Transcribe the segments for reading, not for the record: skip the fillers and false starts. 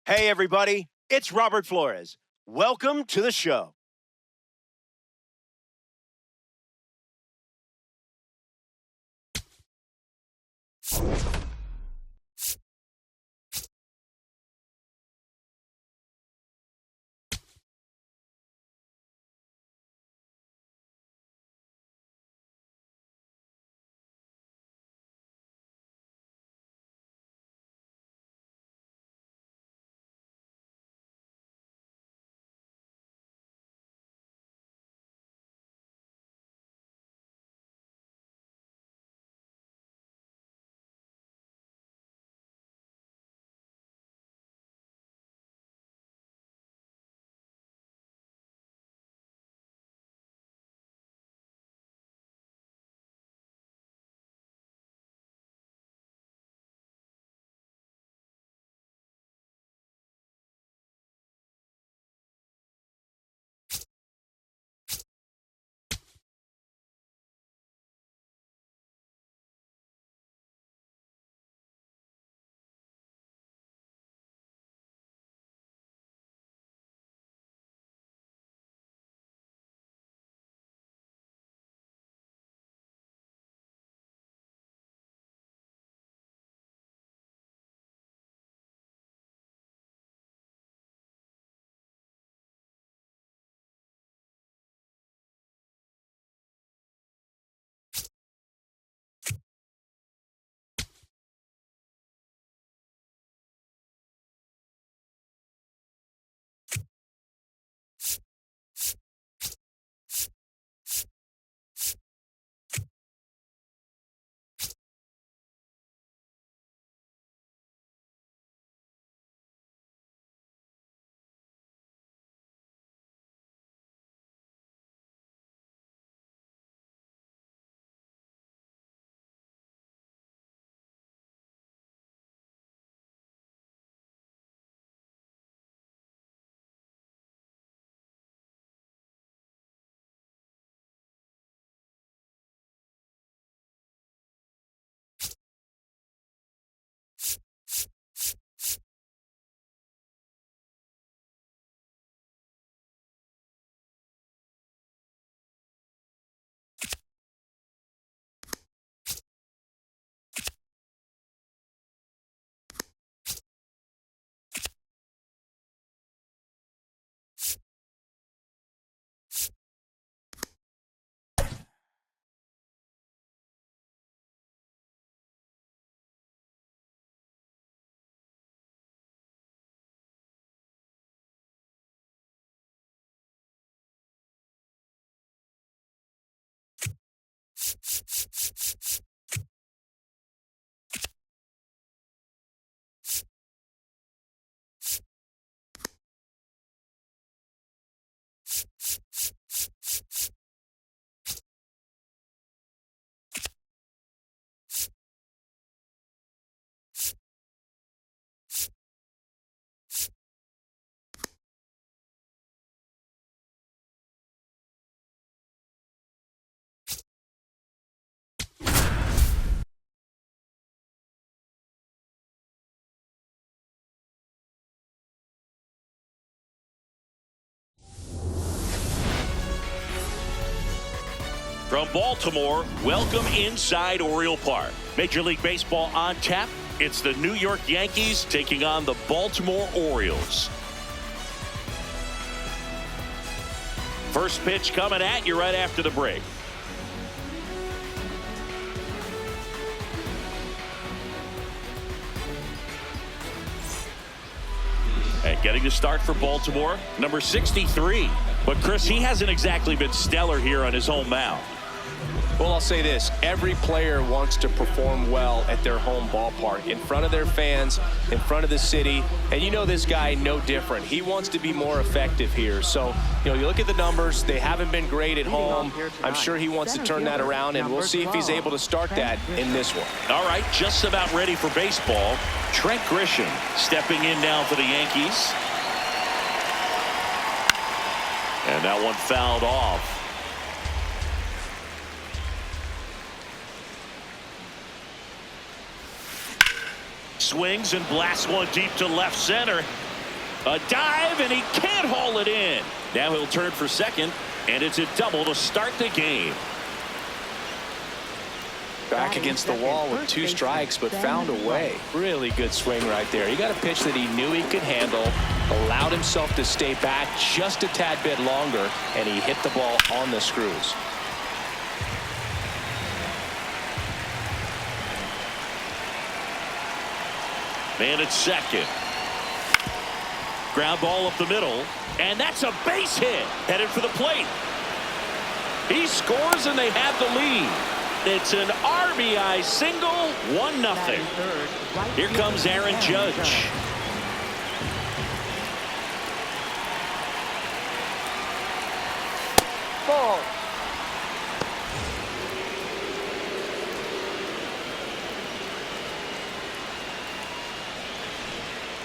Hey, everybody, it's Robert Flores. Welcome to the show. From Baltimore, welcome inside Oriole Park. Major League Baseball on tap. It's the New York Yankees taking on the Baltimore Orioles. First pitch coming at you right after the break. And getting the start for Baltimore, number 63. But Chris, he hasn't exactly been stellar here on his home mound. Well, I'll say this. Every player wants to perform well at their home ballpark, in front of their fans, in front of the city. And you know this guy no different. He wants to be more effective here. So, you look at the numbers. They haven't been great at home. I'm sure he wants to turn that around, and we'll see if he's able to start that in this one. All right, just about ready for baseball. Trent Grisham stepping in now for the Yankees. And that one fouled off. Swings and blasts one deep to left center. A dive, and he can't haul it in. Now he'll turn for second, and it's a double to start the game. Back against the wall with 2 strikes, but found a way. Really good swing right there. He got a pitch that he knew he could handle, allowed himself to stay back just a tad bit longer, and he hit the ball on the screws. Man at second. Ground ball up the middle, and that's a base hit. Headed for the plate. He scores, and they have the lead. It's an RBI single, 1-0. Here comes Aaron Judge. Ball.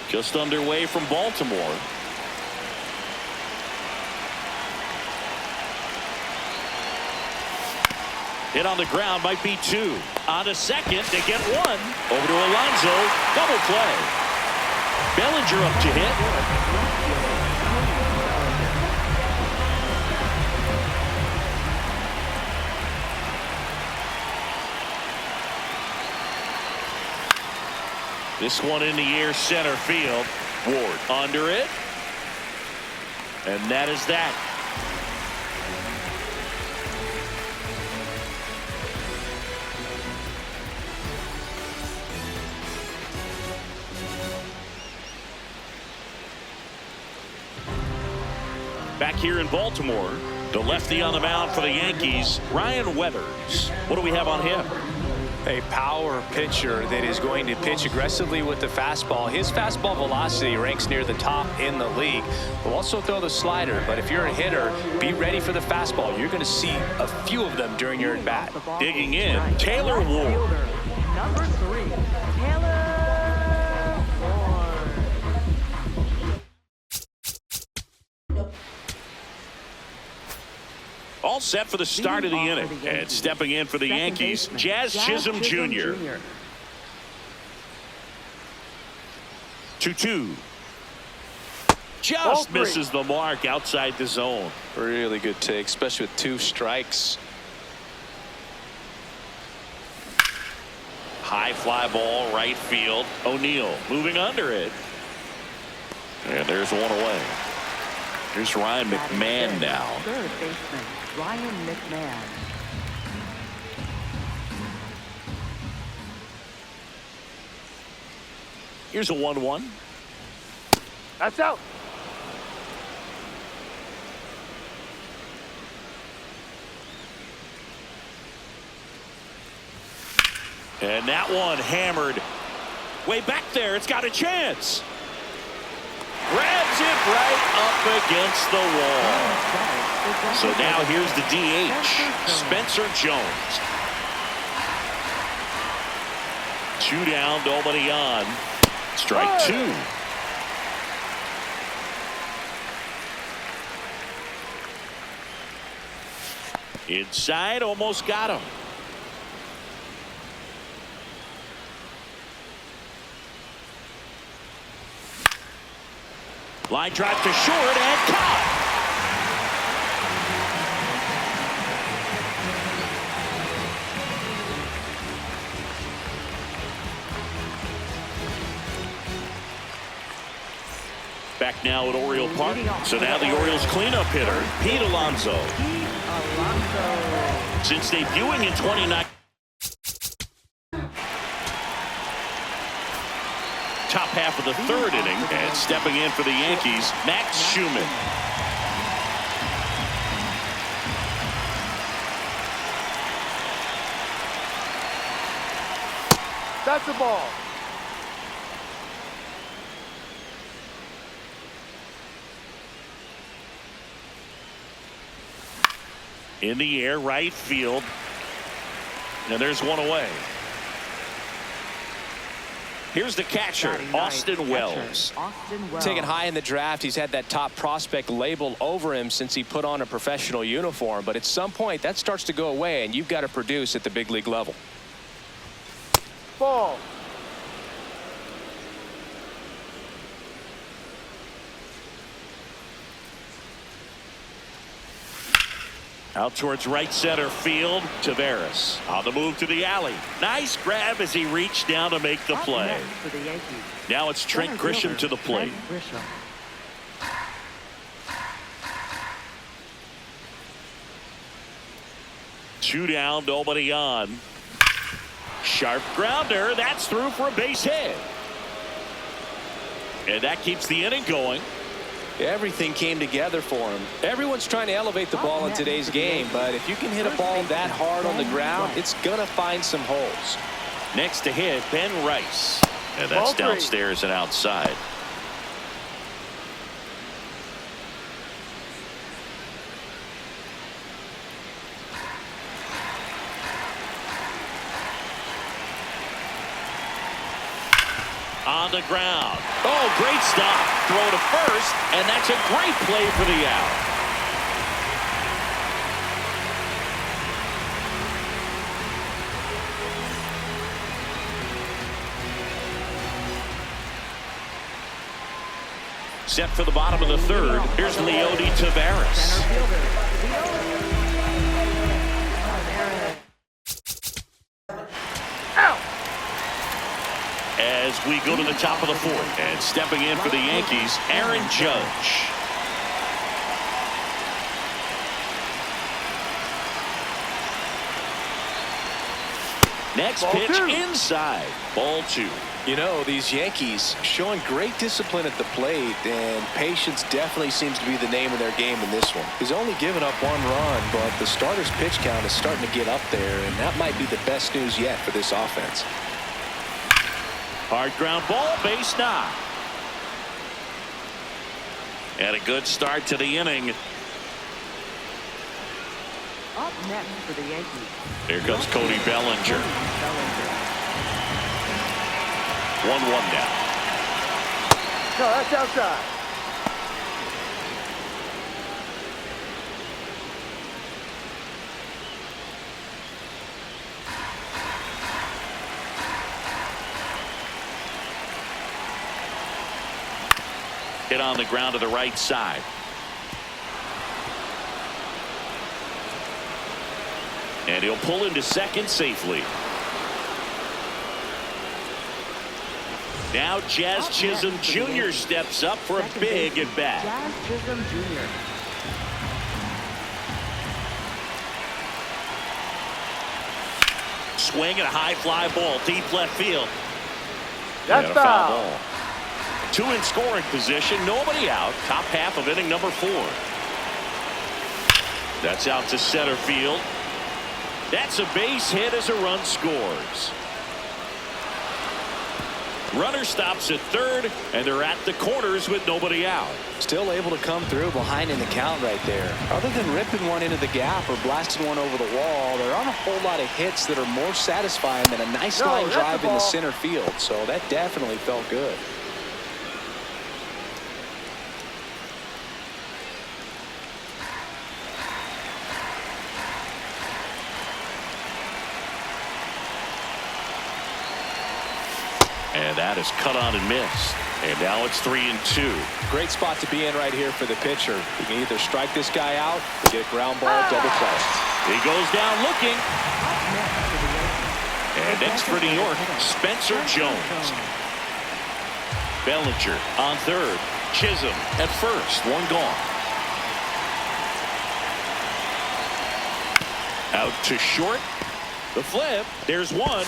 Just underway from Baltimore. Hit on the ground, might be 2. On to second, they get 1. Over to Alonso, double play. Bellinger up to hit. This one in the air, center field. Ward under it. And that is that. Back here in Baltimore, the lefty on the mound for the Yankees, Ryan Weathers. What do we have on him? A power pitcher that is going to pitch aggressively with the fastball. His fastball velocity ranks near the top in the league. Will also throw the slider, but if you're a hitter, be ready for the fastball. You're going to see a few of them during your at-bat. Digging in, Taylor Ward. Number 3, Taylor Ward. All set for the start of the inning. And stepping in for the Yankees, Jazz Chisholm Jr. 2-2. Just misses the mark outside the zone. Really good take, especially with 2 strikes. High fly ball, right field. O'Neill moving under it. And there's one away. Here's Ryan McMahon now. Third baseman, Ryan McMahon. Here's a 1-1. That's out. And that one hammered way back there. It's got a chance. Grabs it right up against the wall. So now here's the DH, Spencer Jones. 2 down, nobody on. Strike 2. Inside, almost got him. Line drive to short and caught. Back now at Oriole Park. So now the Orioles cleanup hitter, Pete Alonso. Since debuting in 2019. Top half of the 3rd inning, and stepping in for the Yankees, Max Schumann. That's the ball. In the air, right field. And there's one away. Here's the catcher, Austin Wells. Taken high in the draft, he's had that top prospect label over him since he put on a professional uniform. But at some point, that starts to go away, and you've got to produce at the big league level. Ball. Out towards right center field. Taveras on the move to the alley. Nice grab as he reached down to make the Up play. next for the Yankees, Now it's Trent center Grisham fielder, to the plate. Trent Grisham. Two down, nobody on. Sharp grounder. That's through for a base hit. And that keeps the inning going. Everything came together for him. Everyone's trying to elevate the ball in today's game, but if you can hit a ball that hard on the ground, it's going to find some holes. Next to hit, Ben Rice. And that's downstairs and outside. On the ground. Oh, great stop. Throw to first, and that's a great play for the out. Set for the bottom of the third. Here's Leody Taveras. Center fielder, Leody Taveras. As we go to the top of the fourth, and stepping in for the Yankees, Aaron Judge. Next pitch inside. Ball two. You know, these Yankees showing great discipline at the plate, and patience definitely seems to be the name of their game in this one. He's only given up 1 run, but the starter's pitch count is starting to get up there, and that might be the best news yet for this offense. Hard ground ball, base knock. And a good start to the inning. Up next for the Yankees, Here comes Cody Bellinger. 1-1 now. No, that's outside. Hit on the ground to the right side. And he'll pull into second safely. Now Jazz Chisholm Jr. steps up for a big at bat. Jazz Chisholm Jr. Swing and a high fly ball deep left field. That's And a foul foul. ball. 2 in scoring position, nobody out. Top half of inning number 4. That's out to center field. That's a base hit as a run scores. Runner stops at third, and they're at the corners with nobody out. Still able to come through behind in the count right there. Other than ripping one into the gap or blasting one over the wall, there aren't a whole lot of hits that are more satisfying than a nice line drive in the center field. So that definitely felt good. And that is cut on and missed. And now it's 3-2. Great spot to be in right here for the pitcher. You can either strike this guy out or get a ground ball double play. He goes down looking. And next for New York, Spencer Jones. Bellinger on third. Chisholm at first. 1 gone. Out to short. The flip. There's 1.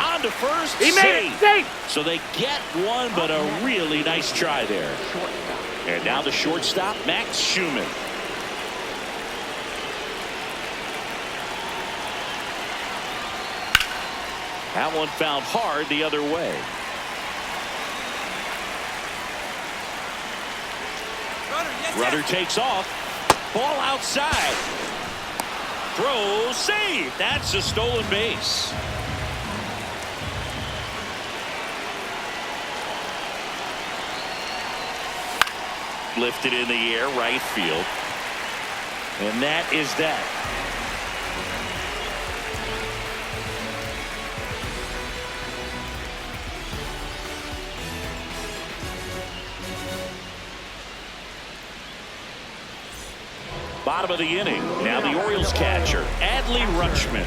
On to first. He made it safe. So they get 1, but a really nice try there. And now the shortstop, Max Schumann. That one found hard the other way. Runner takes off. Ball outside. Throw saved. That's a stolen base. Lifted in the air, right field. And that is that. Bottom of the inning. Now the Orioles catcher, Adley Rutschman.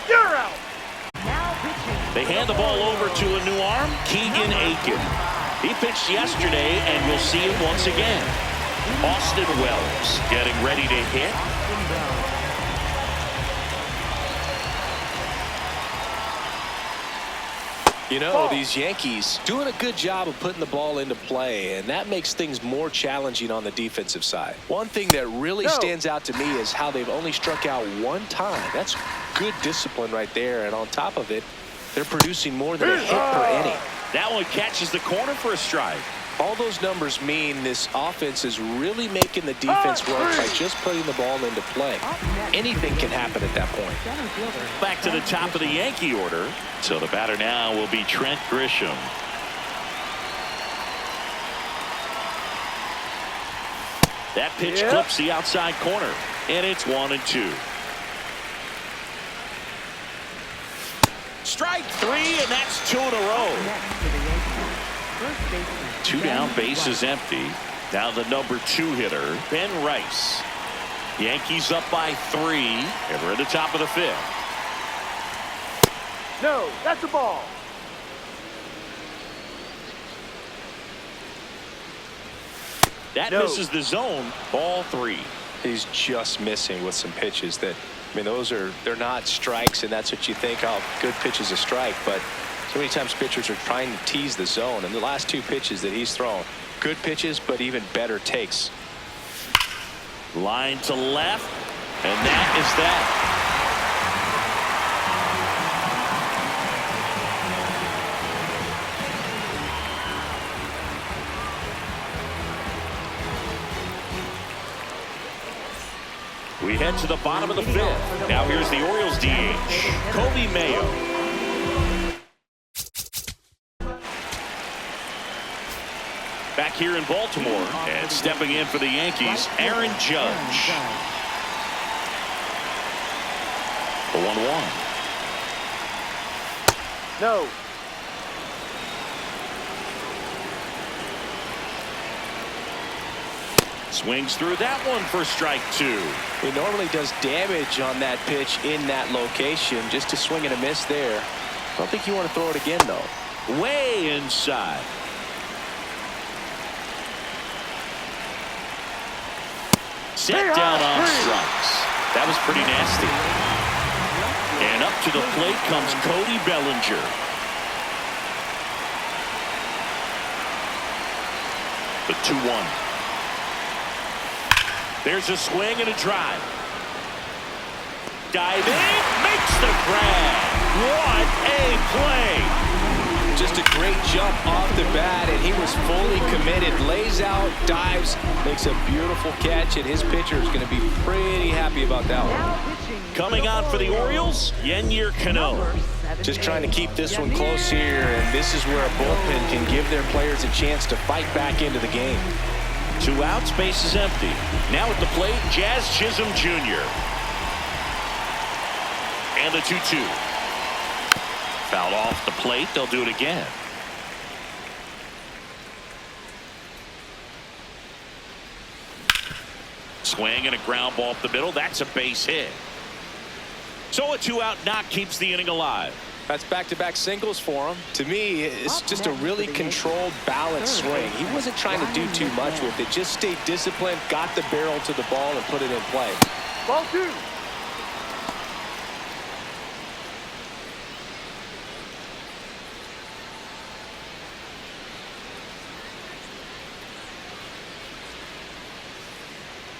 You're out. They hand the ball over to a new arm, Keegan Aiken. He pitched yesterday, and we'll see him once again. Austin Wells getting ready to hit. You know, these Yankees doing a good job of putting the ball into play, and that makes things more challenging on the defensive side. One thing that really stands out to me is how they've only struck out one time. That's good discipline right there, and on top of it, they're producing more than a hit per inning. That one catches the corner for a strike. All those numbers mean this offense is really making the defense work by just putting the ball into play. Anything can happen at that point. Back to the top of the Yankee order. So the batter now will be Trent Grisham. That pitch clips the outside corner, and it's 1-2. Strike three, and that's 2 in a row. 2 down, bases empty. Now the number 2 hitter, Ben Rice. Yankees up by 3, and we're at the top of the 5th. No, that's a ball. That misses the zone. Ball 3. He's just missing with some pitches that, I mean, they're not strikes, and that's what you think, oh, good pitch is a strike, but so many times pitchers are trying to tease the zone, and the last 2 pitches that he's thrown, good pitches, but even better takes. Line to left, and that is that. We head to the bottom of the 5th. Now here's the Orioles DH, Kobe Mayo. Back here in Baltimore, and stepping in for the Yankees, Aaron Judge. The 1-1. No. Swings through that one for strike 2. He normally does damage on that pitch in that location. Just a swing and a miss there. I don't think you want to throw it again, though. Way inside. Set down on strikes. That was pretty nasty. And up to the plate comes Cody Bellinger. The 2-1. There's a swing and a drive. Diving, makes the grab. What a play. Just a great jump off the bat, and he was fully committed. Lays out, dives, makes a beautiful catch, and his pitcher is going to be pretty happy about that one. Coming on for the Orioles, Yennier Cano. Just trying to keep this one close here, and this is where a bullpen can give their players a chance to fight back into the game. 2 outs, base is empty. Now at the plate, Jazz Chisholm Jr. And the 2-2. Foul off the plate. They'll do it again. Swing and a ground ball up the middle. That's a base hit. So a 2-out knock keeps the inning alive. That's back-to-back singles for him. To me, it's just a really controlled, balanced swing. He wasn't trying to do too much with it. Just stayed disciplined, got the barrel to the ball, and put it in play. Ball 2.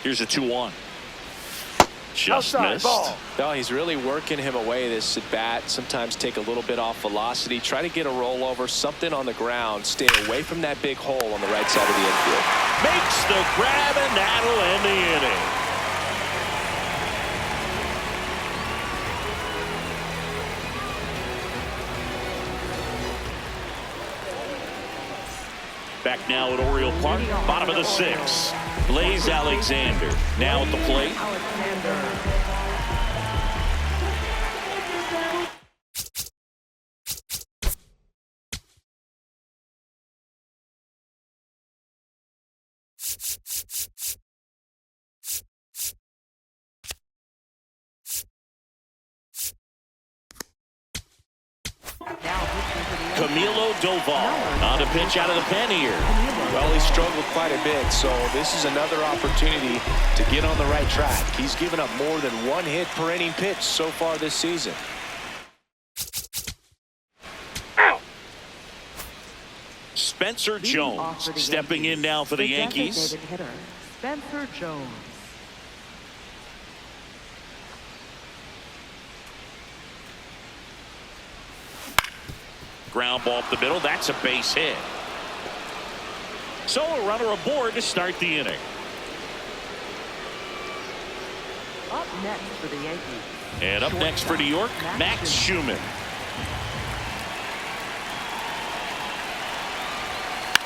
Here's a 2-1. Just Outside missed. ball. No, he's really working him away this at bat. Sometimes take a little bit off velocity. Try to get a rollover, something on the ground. Stay away from that big hole on the right side of the infield. Makes the grab, and that'll end the inning. Back now at Oriole Park, bottom of the 6th. Blaze Alexander now at the plate. Camilo Doval on the pitch out of the pen here. Well, he struggled quite a bit, so this is another opportunity to get on the right track. He's given up more than one hit per inning pitch so far this season. Spencer Jones stepping in now for the Yankees. Hitter, Spencer Jones. Ground ball up the middle. That's a base hit. So a runner aboard to start the inning. Up next for the Yankees. And up next for New York, Max Schumann.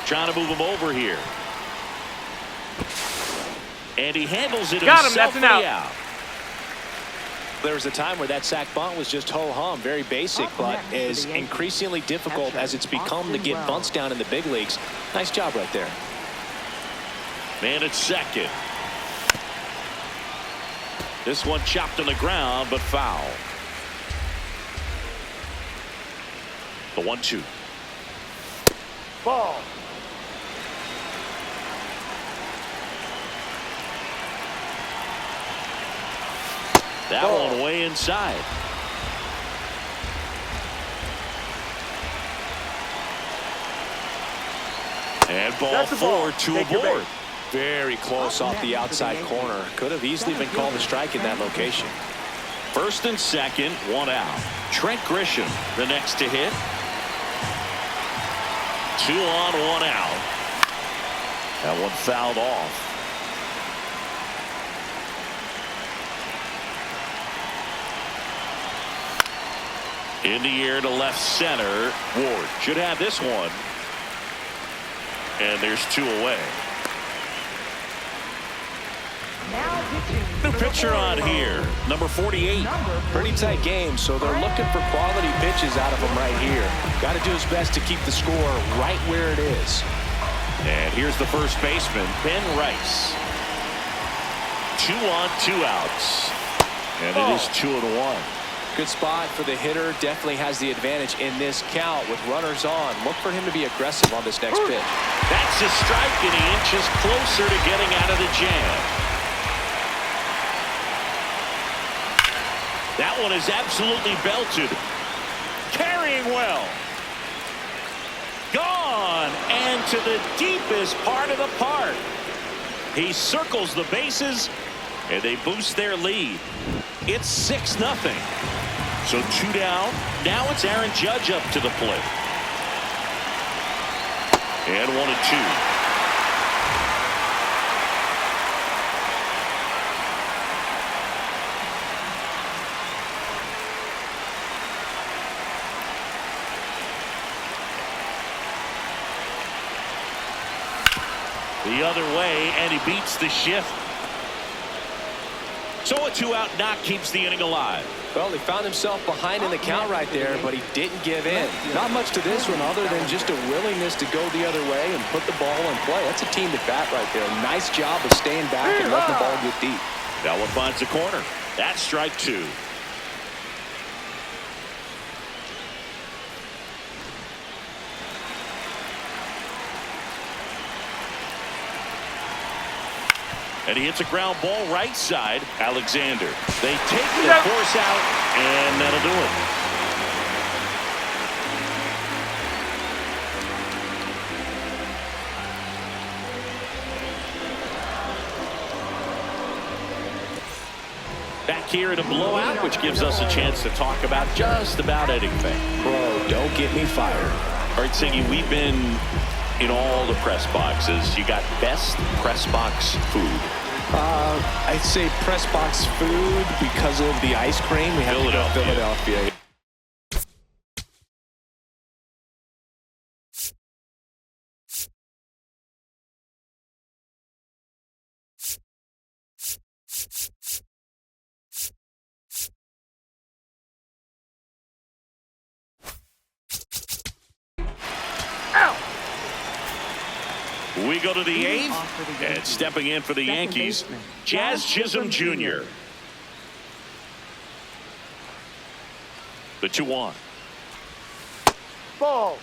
Trying to move him over here. And he handles it Got himself him. for That's the an out. There was a time where that sac bunt was just ho-hum, very basic, but is increasingly difficult as it's become to get bunts down in the big leagues. Nice job right there. Man at second. This one chopped on the ground, but foul. The 1-2. Ball. That one way inside. And ball four, two aboard. Very close off the outside corner. Could have easily been called a strike in that location. First and second, one out. Trent Grisham, the next to hit. 2 on, 1 out. That one fouled off. In the air to left center. Ward should have this one. And there's 2 away. New pitcher on here, number 48. Pretty tight game, so they're looking for quality pitches out of him right here. Got to do his best to keep the score right where it is. And here's the first baseman, Ben Rice. 2 on, 2 outs. And it is 2-1. Good spot for the hitter. Definitely has the advantage in this count with runners on. Look for him to be aggressive on this next pitch. That's a strike, and he inches closer to getting out of the jam. That one is absolutely belted. Carrying well. Gone, and to the deepest part of the park. He circles the bases, and they boost their lead. It's 6-0. So 2 down. Now it's Aaron Judge up to the plate. And 1-2. The other way, and he beats the shift. So a 2-out knock keeps the inning alive. Well, he found himself behind in the count right there, but he didn't give in. Not much to this one other than just a willingness to go the other way and put the ball in play. That's a team to bat right there. Nice job of staying back and letting the ball get deep. That one finds the corner. That's strike 2. And he hits a ground ball right side. Alexander. They take the force out, and that'll do it. Back here in a blowout, which gives us a chance to talk about just about anything. Bro, don't get me fired. All right, Siggy, we've been in all the press boxes. You got best press box food. I'd say press box food because of the ice cream. We have to go Philadelphia. We go to the 8th, and stepping in for the Yankees, Jazz Chisholm Jr. The 2-1. Ball.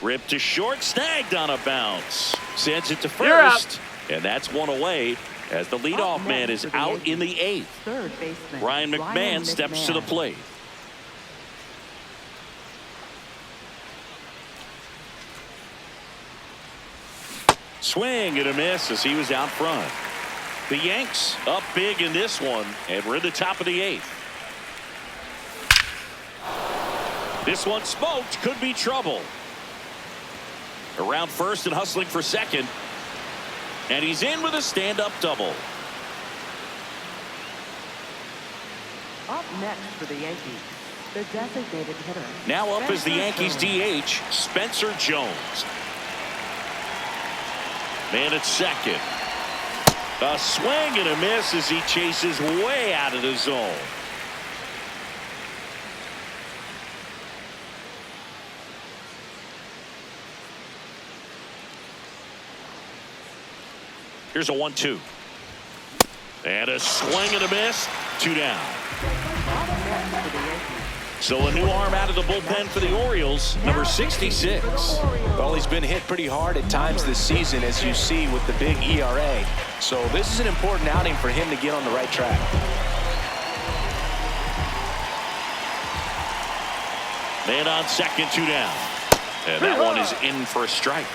Ripped to short, snagged on a bounce. Sends it to You're out. first. And that's one away as the leadoff man is out in the 8th. Third baseman Ryan McMahon steps to the plate. Swing and a miss as he was out front. The Yanks up big in this one, and we're in the top of the 8th. This one smoked, could be trouble. Around first and hustling for second. And he's in with a stand-up double. Up next for the Yankees, the designated hitter. Now up as the Spencer Yankees Jones. DH, Spencer Jones. Man at second. A swing and a miss as he chases way out of the zone. Here's a 1-2. And a swing and a miss. 2 down. Up next for the Yankees, So a new arm out of the bullpen for the Orioles, number 66. Well, he's been hit pretty hard at times this season, as you see with the big ERA. So this is an important outing for him to get on the right track. Man on second, 2 down. And that one is in for a strike.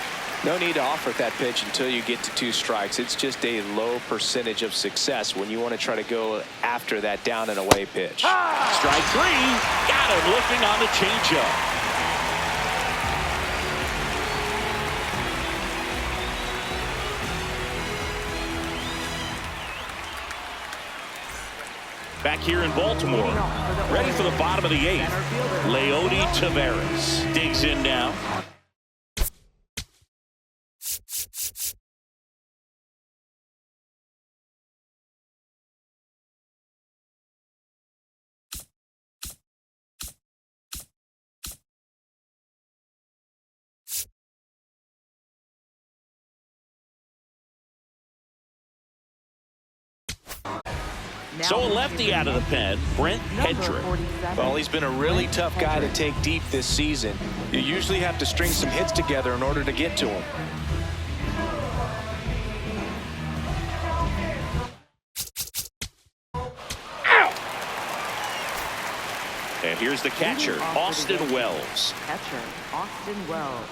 No need to offer that pitch until you get to 2 strikes. It's just a low percentage of success when you want to try to go after that down and away pitch. Strike 3. Got him looking on the changeup. Back here in Baltimore, ready for the bottom of the 8th. Leody Taveras digs in now. So a lefty out of the pen, Brent Hedrick. Well, he's been a really tough guy to take deep this season. You usually have to string some hits together in order to get to him. And here's the catcher, Austin Wells. catcher Austin Wells.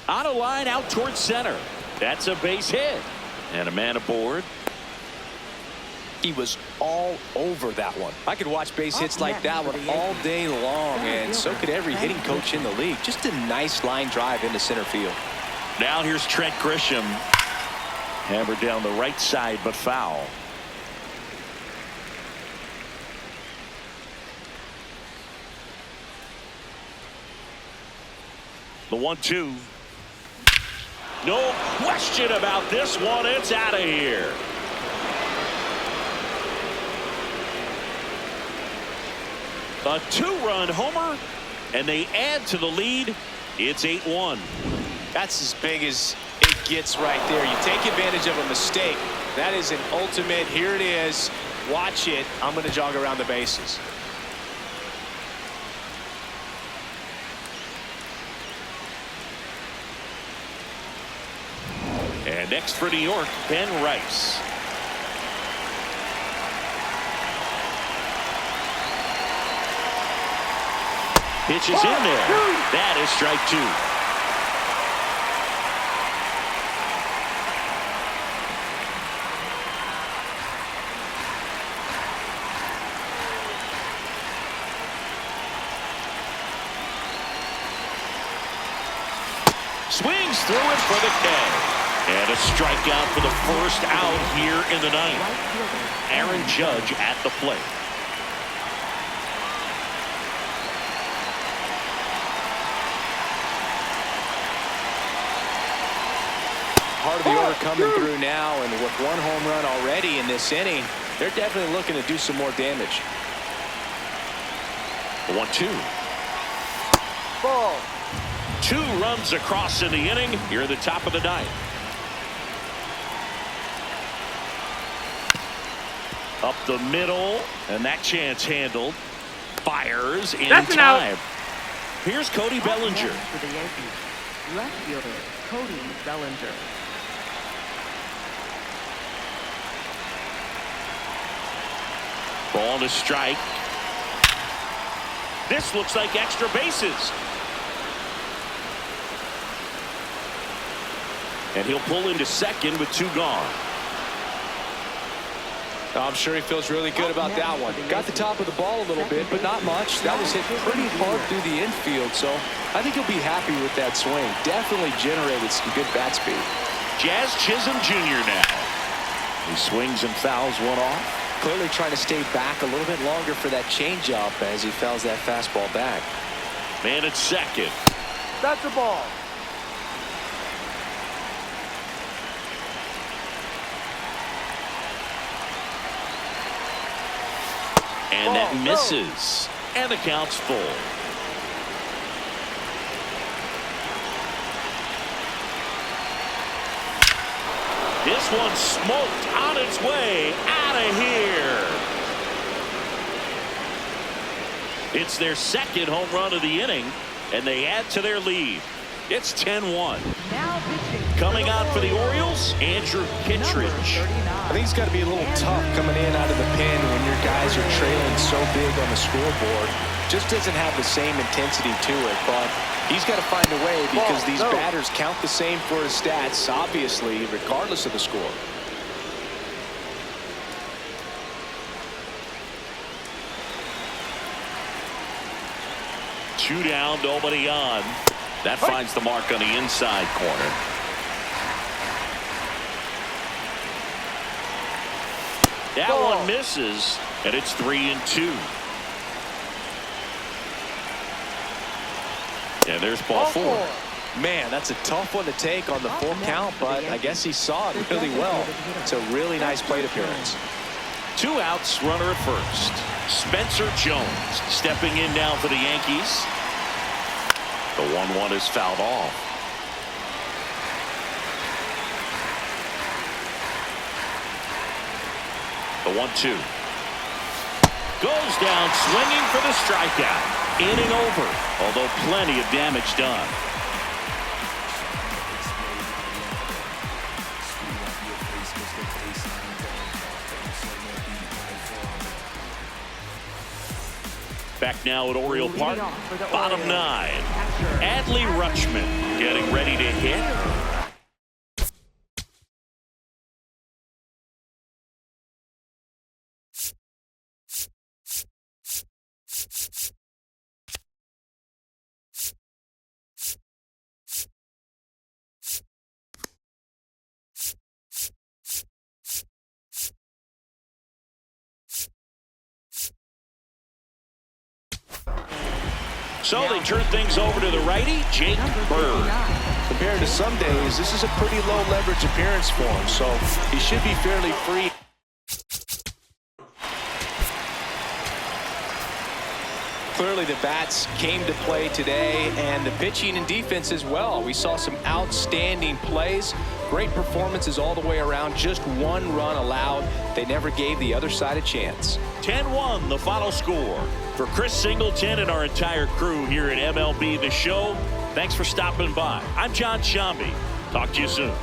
On a line out towards center. That's a base hit. And a man aboard. He was all over that one. I could watch base hits like that one all day long, and so could every hitting coach in the league. Just a nice line drive into center field. Now here's Trent Grisham. Hammered down the right side, but foul. The 1-2. No question about this one. It's out of here. A 2-run homer, and they add to the lead. It's 8-1. That's as big as it gets right there. You take advantage of a mistake. That is an ultimate. Here it is. Watch it. I'm going to jog around the bases. And next for New York, Ben Rice. Pitch is in there. That is strike 2. Swings through it for the K. And a strikeout for the first out here in the 9th. Aaron Judge at the plate. Part of the order coming through now, and with 1 home run already in this inning, they're definitely looking to do some more damage. The 1-2. Ball. 2 runs across in the inning here at the top of the ninth. Up the middle, and that chance handled. Fires in That's an out. time. Here's Cody Bellinger. Next for the Yankees, left fielder Cody Bellinger. Ball to strike. This looks like extra bases. And he'll pull into second with 2 gone. I'm sure he feels really good about that one. Got the top of the ball a little bit, but not much. That was hit pretty hard through the infield, so I think he'll be happy with that swing. Definitely generated some good bat speed. Jazz Chisholm Jr. now. He swings and fouls one off. Clearly trying to stay back a little bit longer for that changeup as he fouls that fastball back. Man at second. That's a ball. And that misses. And the count's full. This one smoked on its way out of here. It's their second home run of the inning, and they add to their lead. It's 10-1. Now pitching. Coming on for the Orioles, Andrew Kittredge. I think it's got to be a little tough coming in out of the pen when your guys are trailing so big on the scoreboard. Just doesn't have the same intensity to it, but he's got to find a way because these batters count the same for his stats, obviously, regardless of the score. Two down, nobody on. That finds the mark on the inside corner. That one misses, and it's 3-2. And there's ball 4. Man, that's a tough one to take on the full count, but I guess he saw it really well. It's a really nice plate appearance. 2 outs, runner at first. Spencer Jones stepping in now for the Yankees. The 1-1 is fouled off. The 1-2 goes down swinging for the strikeout. Inning over, although plenty of damage done. Back now at Oriole Park, bottom 9. Adley Rutschman getting ready to hit. So they turn things over to the righty, Jake Bird. Compared to some days, this is a pretty low leverage appearance for him, so he should be fairly free. Clearly the bats came to play today, and the pitching and defense as well. We saw some outstanding plays, great performances all the way around. Just 1 run allowed. They never gave the other side a chance. 10-1 the final score. For Chris Singleton and our entire crew here at MLB The Show, thanks for stopping by. I'm John Shambi. Talk to you soon.